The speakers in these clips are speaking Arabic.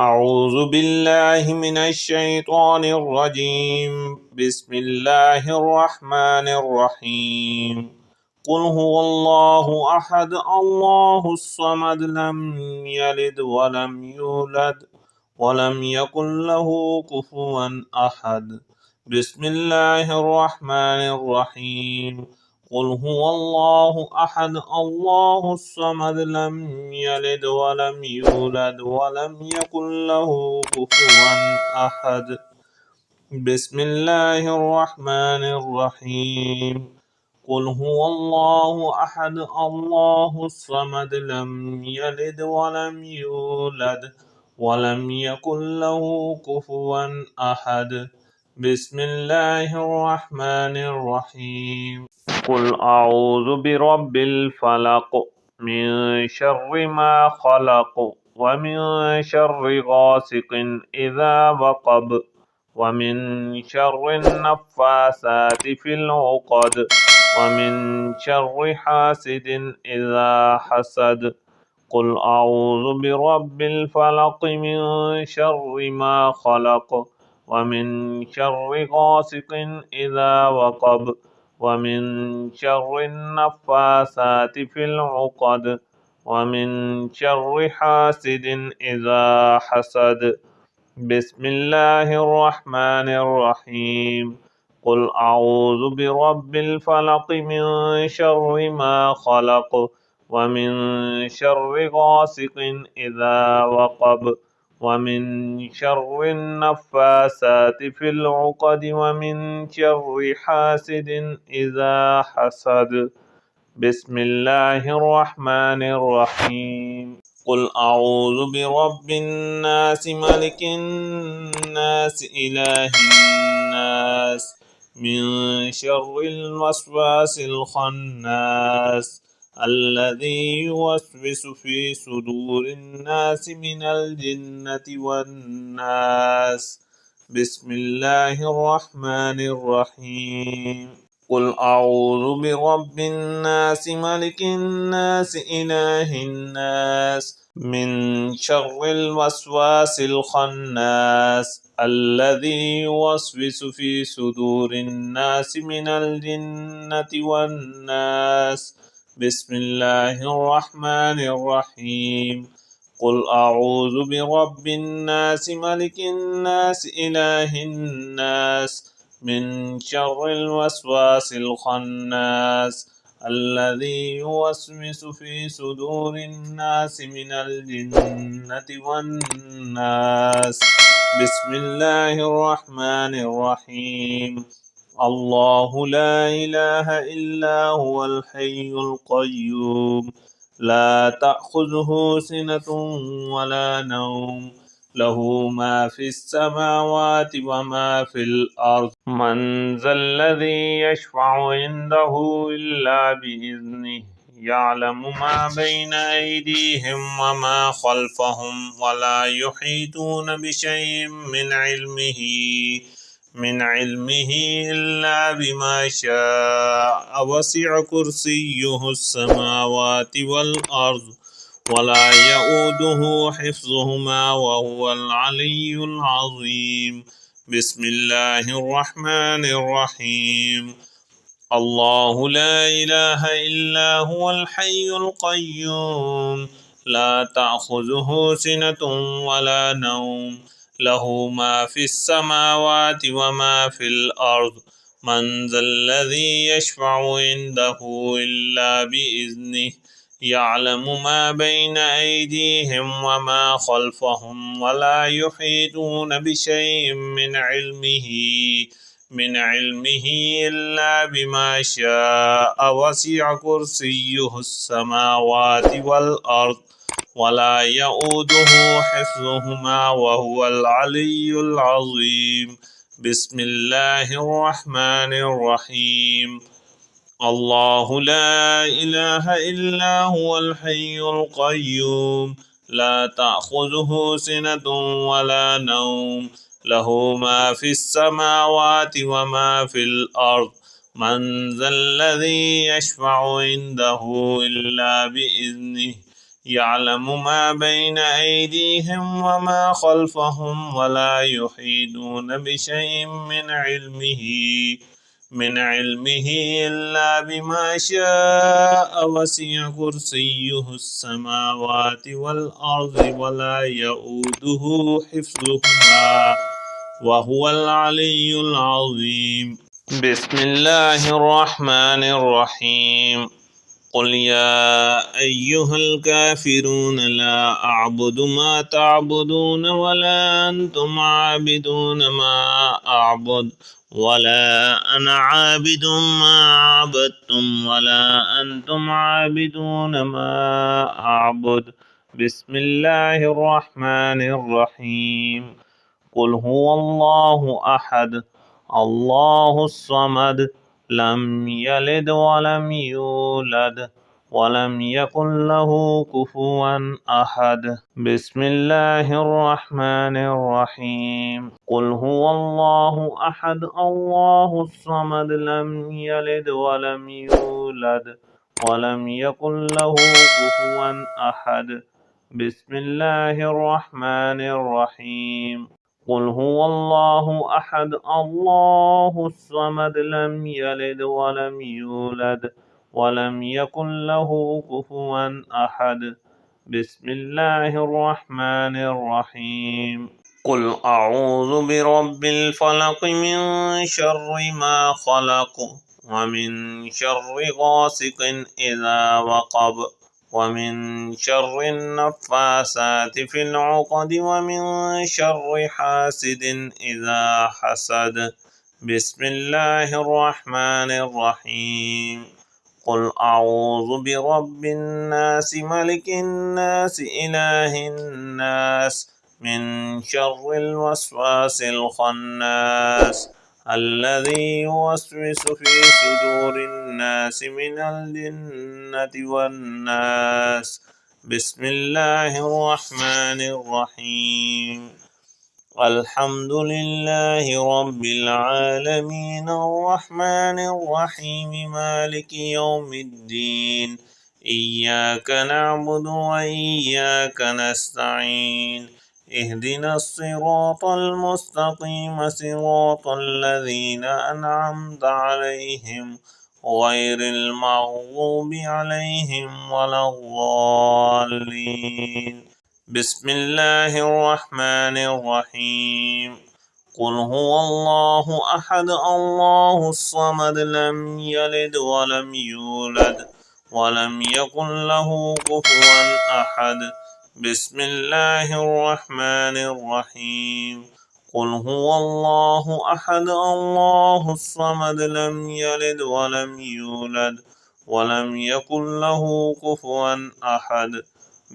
أعوذ بالله من الشيطان الرجيم. بسم الله الرحمن الرحيم. قل هو الله أحد الله الصمد لم يلد ولم يولد ولم يكن له كفوا أحد. بسم الله الرحمن الرحيم. قل هو الله أحد الله الصمد لم يلد ولم يولد ولم يكن له كفوا أحد. بسم الله الرحمن الرحيم. قل هو الله أحد الله الصمد لم يلد ولم يولد ولم يكن له كفوا أحد. بسم الله الرحمن الرحيم. قل أعوذ برب الفلق من شر ما خلق ومن شر غاسق إذا وقب ومن شر النفاثات في العقد ومن شر حاسد إذا حسد. قل أعوذ برب الفلق من شر ما خلق ومن شر غاسق إذا وقب ومن شر النفاثات في العقد ومن شر حاسد إذا حسد. بسم الله الرحمن الرحيم. قل أعوذ برب الفلق من شر ما خلق ومن شر غاسق إذا وقب ومن شر النفاثات في العقد ومن شر حاسد إذا حسد. بسم الله الرحمن الرحيم. قل أعوذ برب الناس ملك الناس إله الناس من شر الوسواس الخناس الذي يوسوس في صدور الناس من الجنة والناس. بسم الله الرحمن الرحيم. قل أعوذ برب الناس ملك الناس إله الناس من شر الوسواس الخناس الذي يوسوس في صدور الناس من الجنة والناس. بسم الله الرحمن الرحيم. قل أعوذ برب الناس ملك الناس إله الناس من شر الوسواس الخناس الذي يوسوس في صدور الناس من الجنة والناس. بسم الله الرحمن الرحيم. الله لا إله إلا هو الحي القيوم لا تأخذه سنة ولا نوم له ما في السماوات وما في الأرض. من ذا الذي يشفع عنده إلا بإذنه يعلم ما بين أيديهم وما خلفهم ولا يحيطون بشيء من علمه إلا بما شاء وسع كرسيه السماوات والأرض ولا يؤوده حفظهما وهو العلي العظيم. بسم الله الرحمن الرحيم. الله لا إله إلا هو الحي القيوم لا تأخذه سنة ولا نوم له ما في السماوات وما في الأرض. من ذا الذي يشفع عنده إلا بإذنه يعلم ما بين أيديهم وما خلفهم ولا يحيطون بشيء من علمه إلا بما شاء وسع كرسيه السماوات والأرض ولا يؤوده حفظهما وهو العلي العظيم. بسم الله الرحمن الرحيم. الله لا إله إلا هو الحي القيوم لا تأخذه سنة ولا نوم له ما في السماوات وما في الأرض. من ذا الذي يشفع عنده إلا بإذنه يعلم ما بين أيديهم وما خلفهم ولا يحيطون بشيء من علمه إلا بما شاء وسع كرسيه السماوات والأرض ولا يؤوده حفظهما وهو العلي العظيم. بسم الله الرحمن الرحيم. قل يا أيها الكافرون لا أعبد ما تعبدون ولا أنتم عابدون ما أعبد ولا أنا عابد ما عبدتم ولا أنتم عابدون ما أعبد. بسم الله الرحمن الرحيم. قل هو الله أحد الله الصمد لم يلد ولم يولد ولم يكن له كفوا أحد. بسم الله الرحمن الرحيم. قل هو الله أحد الله الصمد لم يلد ولم يولد ولم يكن له كفوا أحد. بسم الله الرحمن الرحيم. قل هو الله أحد الله الصمد لم يلد ولم يولد ولم يكن له كفوا أحد. بسم الله الرحمن الرحيم. قل أعوذ برب الفلق من شر ما خلق ومن شر غاسق إذا وقب ومن شر النفاثات في العقد ومن شر حاسد إذا حسد. بسم الله الرحمن الرحيم. قل أعوذ برب الناس ملك الناس إله الناس من شر الوسواس الخناس الذي يوسوس في صدور الناس من الجنة والناس. بسم الله الرحمن الرحيم. الحمد لله رب العالمين الرحمن الرحيم مالك يوم الدين إياك نعبد وإياك نستعين اهدنا الصراط المستقيم صراط الذين أنعمت عليهم غير المغضوب عليهم ولا الضالين. بسم الله الرحمن الرحيم. قل هو الله أحد الله الصمد لم يلد ولم يولد ولم يكن له كفوا أحد. بسم الله الرحمن الرحيم. قل هو الله أحد الله الصمد لم يلد ولم يولد ولم يكن له كفوا أحد.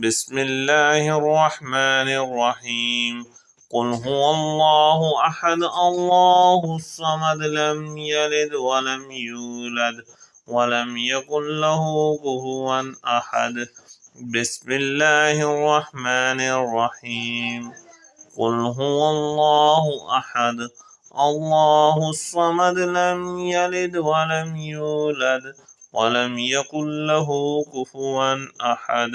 بسم الله الرحمن الرحيم. قل هو الله أحد الله الصمد لم يلد ولم يولد ولم يكن له كفوا أحد. بسم الله الرحمن الرحيم. قل هو الله أحد الله الصمد لم يلد ولم يولد ولم يكن له كفوا أحد.